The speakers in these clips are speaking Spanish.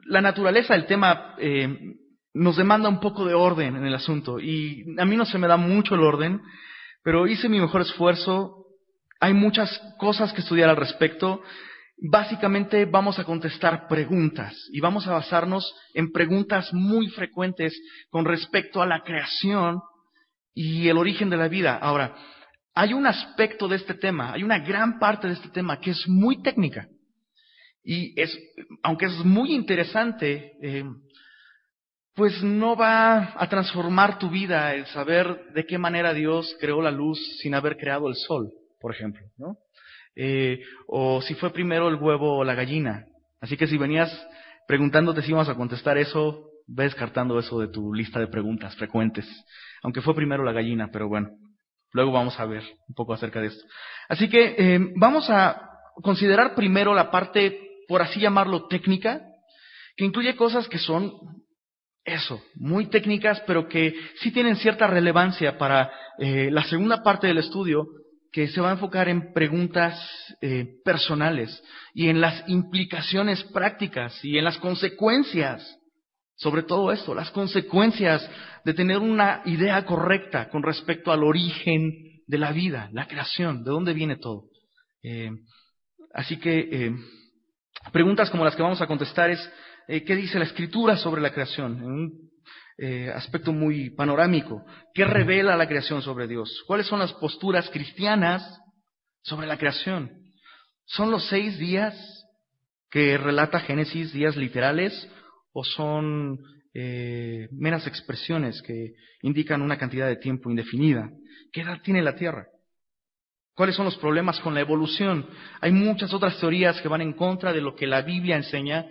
la naturaleza del tema nos demanda un poco de orden en el asunto. Y a mí no se me da mucho el orden, pero hice mi mejor esfuerzo. Hay muchas cosas que estudiar al respecto. Básicamente vamos a contestar preguntas y vamos a basarnos en preguntas muy frecuentes con respecto a la creación y el origen de la vida. Ahora, hay un aspecto de este tema, hay una gran parte de este tema que es muy técnica. Y aunque es muy interesante, pues no va a transformar tu vida el saber de qué manera Dios creó la luz sin haber creado el sol, por ejemplo, ¿no? O si fue primero el huevo o la gallina. Así que si venías preguntándote si íbamos a contestar eso, ve descartando eso de tu lista de preguntas frecuentes. Aunque fue primero la gallina, pero bueno, luego vamos a ver un poco acerca de esto. Así que vamos a considerar primero la parte, por así llamarlo, técnica, que incluye cosas que son muy técnicas, pero que sí tienen cierta relevancia para la segunda parte del estudio, que se va a enfocar en preguntas personales y en las implicaciones prácticas y en las consecuencias, sobre todo esto, las consecuencias de tener una idea correcta con respecto al origen de la vida, la creación, de dónde viene todo. Así que preguntas como las que vamos a contestar es, ¿qué dice la Escritura sobre la creación? En un aspecto muy panorámico. ¿Qué revela la creación sobre Dios? ¿Cuáles son las posturas cristianas sobre la creación? ¿Son los 6 días que relata Génesis días literales o son meras expresiones que indican una cantidad de tiempo indefinida? ¿Qué edad tiene la Tierra? ¿Cuáles son los problemas con la evolución? Hay muchas otras teorías que van en contra de lo que la Biblia enseña.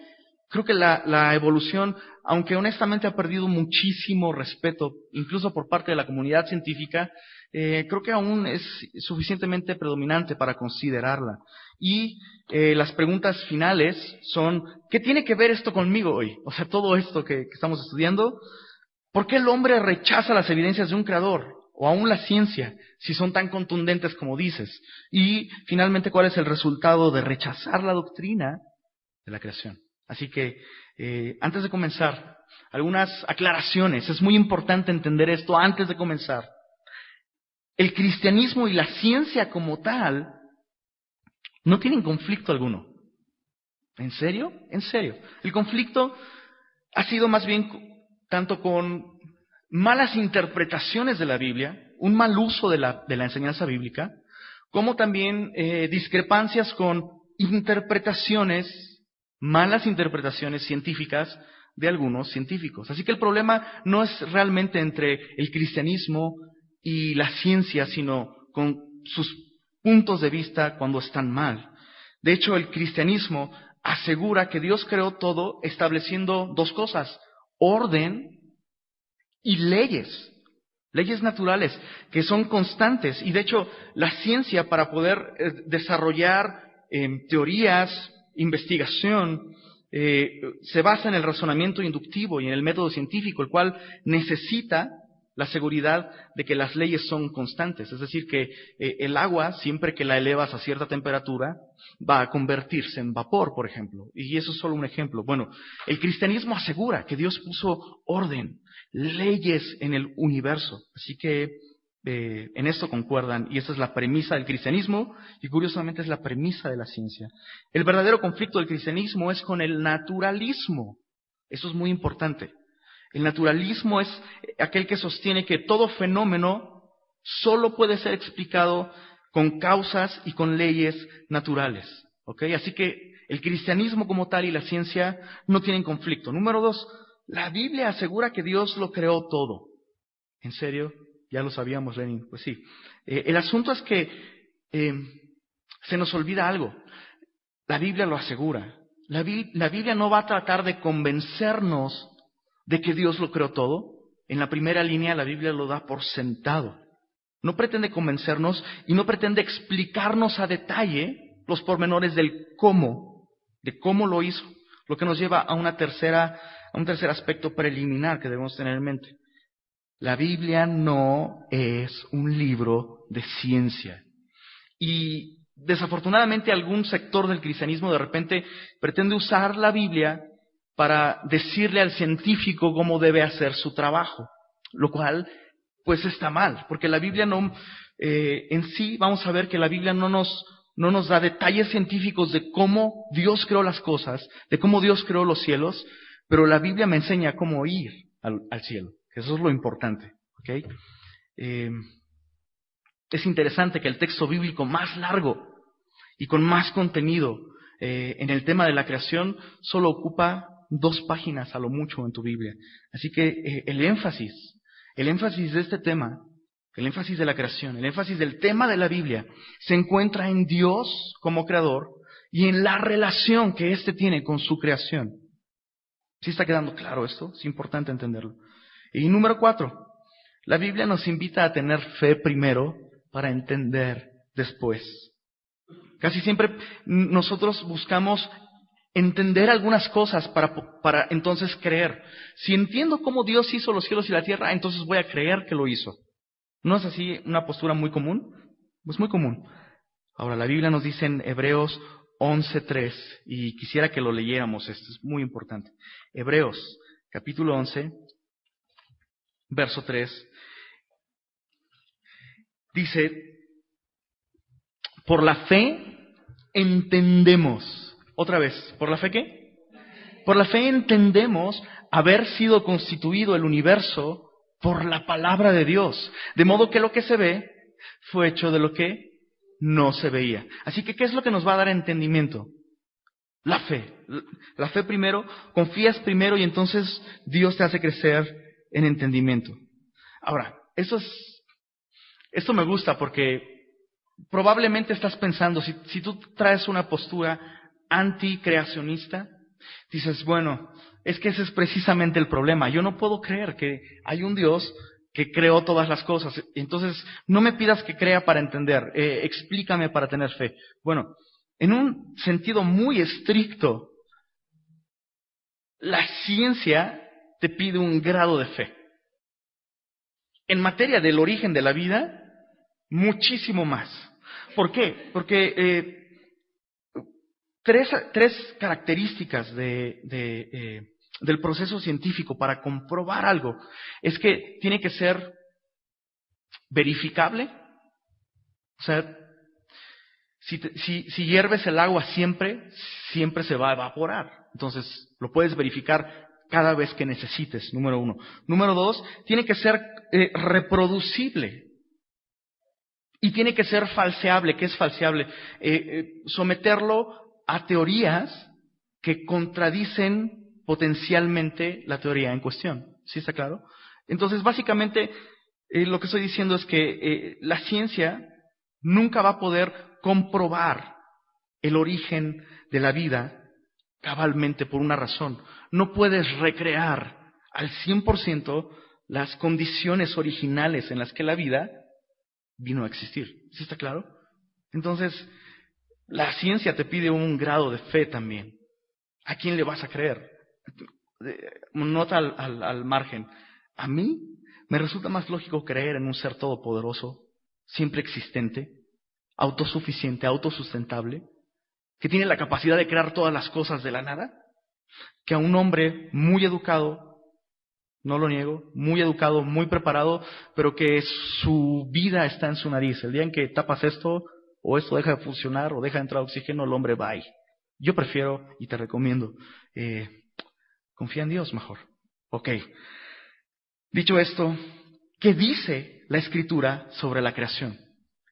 Creo que la evolución, aunque honestamente ha perdido muchísimo respeto, incluso por parte de la comunidad científica, creo que aún es suficientemente predominante para considerarla. Y las preguntas finales son, ¿qué tiene que ver esto conmigo hoy? O sea, todo esto que estamos estudiando, ¿por qué el hombre rechaza las evidencias de un creador? O aún la ciencia, si son tan contundentes como dices. Y finalmente, ¿cuál es el resultado de rechazar la doctrina de la creación? Así que, antes de comenzar, algunas aclaraciones. Es muy importante entender esto antes de comenzar. El cristianismo y la ciencia como tal no tienen conflicto alguno. ¿En serio? En serio. El conflicto ha sido más bien tanto con malas interpretaciones de la Biblia, un mal uso de la enseñanza bíblica, como también discrepancias con malas interpretaciones científicas de algunos científicos. Así que el problema no es realmente entre el cristianismo y la ciencia, sino con sus puntos de vista cuando están mal. De hecho, el cristianismo asegura que Dios creó todo estableciendo 2 cosas: orden y leyes naturales, que son constantes. Y de hecho, la ciencia, para poder desarrollar teorías, investigación, se basa en el razonamiento inductivo y en el método científico, el cual necesita la seguridad de que las leyes son constantes. Es decir, que el agua, siempre que la elevas a cierta temperatura, va a convertirse en vapor, por ejemplo. Y eso es solo un ejemplo. Bueno, el cristianismo asegura que Dios puso orden, leyes en el universo. Así que en esto concuerdan, y esta es la premisa del cristianismo, y curiosamente es la premisa de la ciencia. El verdadero conflicto del cristianismo es con el naturalismo. Eso es muy importante. El naturalismo es aquel que sostiene que todo fenómeno solo puede ser explicado con causas y con leyes naturales. ¿Ok? Así que el cristianismo como tal y la ciencia no tienen conflicto. Número 2, la Biblia asegura que Dios lo creó todo. ¿En serio? Ya lo sabíamos, Lenin. Pues sí. El asunto es que se nos olvida algo. La Biblia lo asegura. La Biblia no va a tratar de convencernos de que Dios lo creó todo. En la primera línea la Biblia lo da por sentado. No pretende convencernos y no pretende explicarnos a detalle los pormenores del cómo, de cómo lo hizo. Lo que nos lleva a un tercer aspecto preliminar que debemos tener en mente. La Biblia no es un libro de ciencia. Y desafortunadamente algún sector del cristianismo de repente pretende usar la Biblia para decirle al científico cómo debe hacer su trabajo, lo cual pues está mal, porque la Biblia no, en sí vamos a ver que la Biblia no nos da detalles científicos de cómo Dios creó las cosas, de cómo Dios creó los cielos, pero la Biblia me enseña cómo ir al cielo, que eso es lo importante, ¿ok? Es interesante que el texto bíblico más largo y con más contenido en el tema de la creación solo ocupa 2 páginas a lo mucho en tu Biblia. Así que el énfasis de este tema, el énfasis de la creación, el énfasis del tema de la Biblia, se encuentra en Dios como creador y en la relación que éste tiene con su creación. ¿Sí está quedando claro esto? Es importante entenderlo. Y número 4, la Biblia nos invita a tener fe primero para entender después. Casi siempre nosotros buscamos entender algunas cosas para entonces creer. Si entiendo cómo Dios hizo los cielos y la tierra, entonces voy a creer que lo hizo. ¿No es así una postura muy común? Es muy común. Ahora, la Biblia nos dice en Hebreos 11:3, y quisiera que lo leyéramos, esto es muy importante. Hebreos, capítulo 11, verso 3, dice: por la fe entendemos. Otra vez, ¿por la fe qué? Por la fe entendemos haber sido constituido el universo por la palabra de Dios, de modo que lo que se ve fue hecho de lo que no se veía. Así que, ¿qué es lo que nos va a dar entendimiento? La fe. La fe primero, confías primero y entonces Dios te hace crecer en entendimiento. Ahora, esto me gusta porque probablemente estás pensando, si tú traes una postura anticreacionista, dices, bueno, es que ese es precisamente el problema. Yo no puedo creer que hay un Dios que creó todas las cosas. Entonces, no me pidas que crea para entender, explícame para tener fe. Bueno, en un sentido muy estricto, la ciencia te pide un grado de fe. En materia del origen de la vida, muchísimo más. ¿Por qué? Porque tres características del proceso científico para comprobar algo es que tiene que ser verificable. O sea, si hierves el agua siempre se va a evaporar. Entonces, lo puedes verificar cada vez que necesites, número 1. Número 2, tiene que ser reproducible. Y tiene que ser falseable. ¿Qué es falseable? Someterlo a teorías que contradicen potencialmente la teoría en cuestión. ¿Sí está claro? Entonces, básicamente, lo que estoy diciendo es que la ciencia nunca va a poder comprobar el origen de la vida cabalmente por una razón. No puedes recrear al 100% las condiciones originales en las que la vida vino a existir. ¿Sí está claro? Entonces, la ciencia te pide un grado de fe también. ¿A quién le vas a creer? Nota al margen. A mí me resulta más lógico creer en un ser todopoderoso, siempre existente, autosuficiente, autosustentable, que tiene la capacidad de crear todas las cosas de la nada, que a un hombre muy educado, no lo niego, muy educado, muy preparado, pero que su vida está en su nariz. El día en que tapas esto, o esto deja de funcionar, o deja de entrar oxígeno, el hombre va ahí. Yo prefiero, y te recomiendo, confía en Dios mejor. Ok. Dicho esto, ¿qué dice la Escritura sobre la creación?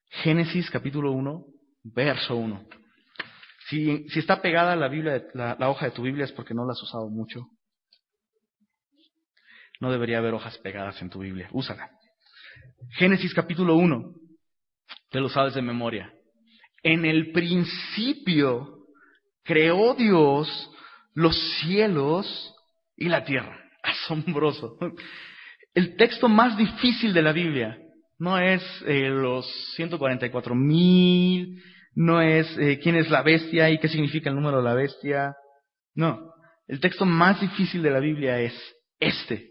Génesis capítulo 1, verso 1. Si está pegada la Biblia, la hoja de tu Biblia es porque no la has usado mucho. No debería haber hojas pegadas en tu Biblia. Úsala. Génesis capítulo 1. Te lo sabes de memoria. En el principio creó Dios los cielos y la tierra. Asombroso. El texto más difícil de la Biblia no es los 144,000, no es quién es la bestia y qué significa el número de la bestia. No, el texto más difícil de la Biblia es este.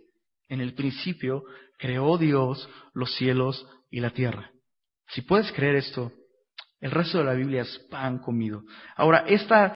En el principio creó Dios los cielos y la tierra. Si puedes creer esto, el resto de la Biblia es pan comido. Ahora, esta